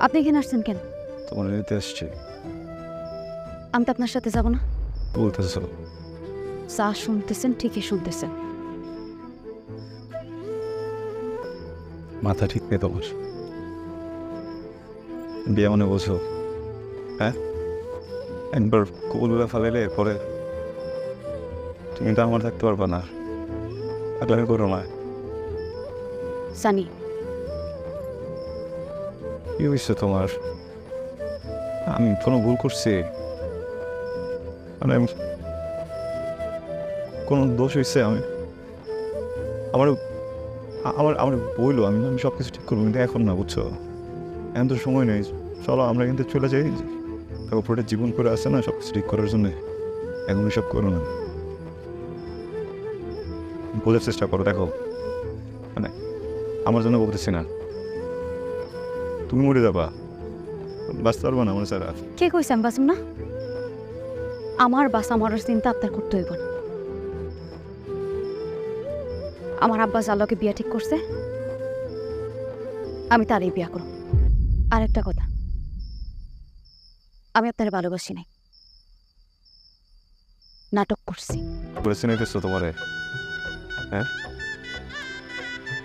আপনি এখানে আসছেন কেন? তোমার নিতে আসছি। আমি তো আপনার সাথে যাব না। বলতেছ যা শুনতেছেন ঠিকই শুনতেছেন। মাথা ঠিক নেই তোমার? বিয়ে মনে বোঝো? হ্যাঁ, একবার কবুলগুলো ফালাইলে পরে তুমি তো আমার থাকতে পারবা না। আমি করো না। জানি। কি হয়েছে তোমার? আমি কোনো ভুল করছি? মানে কোনো দোষ হয়েছে? আমি আমার আমার আমার বইলো, আমি আমি সব কিছু ঠিক করবো, কিন্তু এখন না, বুঝছো? এখন তো সময় নেই। চলো আমরা কিন্তু চলে যাই। তারপর পুরোটা জীবন করে আসে না সব কিছু ঠিক করার জন্যে। এখন সব করো না, বোঝার চেষ্টা করো। দেখো, মানে আমার জন্য বলতেছি না, তুমি মরে যাবা, বাঁচতে পারবা না আমার ছাড়া। কে কইছে আমি বাঁচব না? আমার বাসা মরার চিন্তা আপনার করতে হইব না। আমার আব্বা জালকে বিয়া ঠিক করছে, আমি তারই বিয়া করব। আর একটা কথা, আমি আপনার ভালোবাসি নাই, নাটক করছি। বলে চিনাইতেছো তোমারে? হ্যাঁ,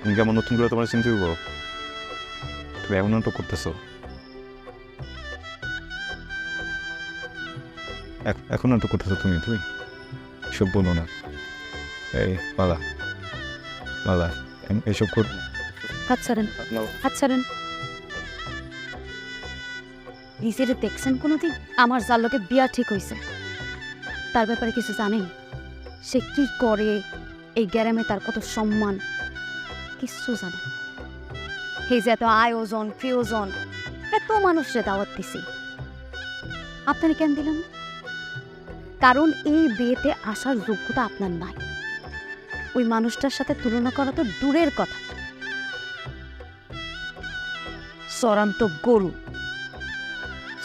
আমি কেমন নতুন করে তোমার চিনতে হইব? তুমি এমন নাটক করতেছো। এখন নাটক করতেছো তুমি তুমি এসব বলো না। এই মালা, মালা, এসব কর। হাত ছাড়েন, হাত ছাড়েন। নিজেরে দেখছেন কোনোদিন? আমার যার লোকে বিয়া ঠিক হয়েছে, তার ব্যাপারে কিছু জানেন? সে কি করে, এই গ্রামে তার কত সম্মান, কিছু জানেন? এই যে এত আয়োজন প্রিয়জন, এত মানুষরে দাওয়াত দিছি, আপনারা কেন দিলেন না? কারণ এই বিয়েতে আসার যোগ্যতা আপনার নাই। ওই মানুষটার সাথে তুলনা করা তো দূরের কথা, চরান্ত গরু।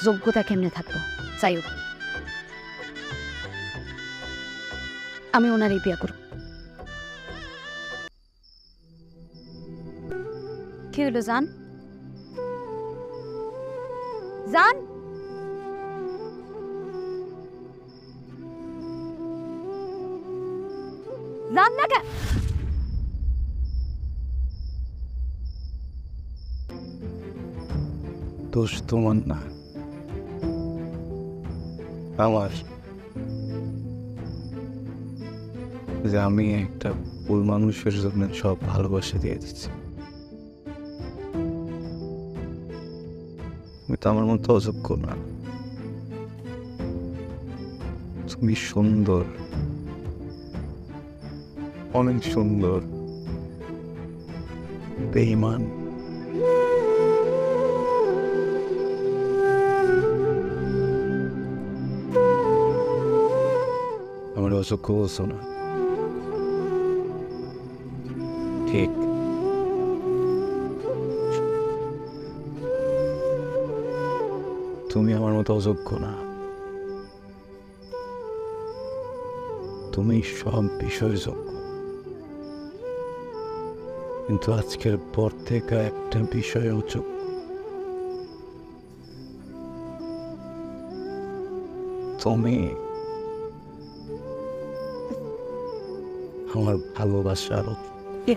যোগ্যতা কেমনে থাকবো? যাই হোক, আমি ওনারই বিয়া করব। কি হলো জান? জান, জান না কে? দোষ তোমার না, আমার। যে আমি একটা ভুল মানুষের জন্য সব ভালোবাসা দিয়ে দিচ্ছি। তুমি তো আমার মতো অযোগ্য না। তুমি সুন্দর, অনেক সুন্দর, বেঈমান। আমার অযোগ্য বলছো না? ঠিক, তুমি আমার মতো অযোগ্য না। তুমি সব বিষয় যোগ্য, কিন্তু আজকের পর থেকে একটা বিষয় অযোগ্য। তুমি আমার ভালোবাসার কে?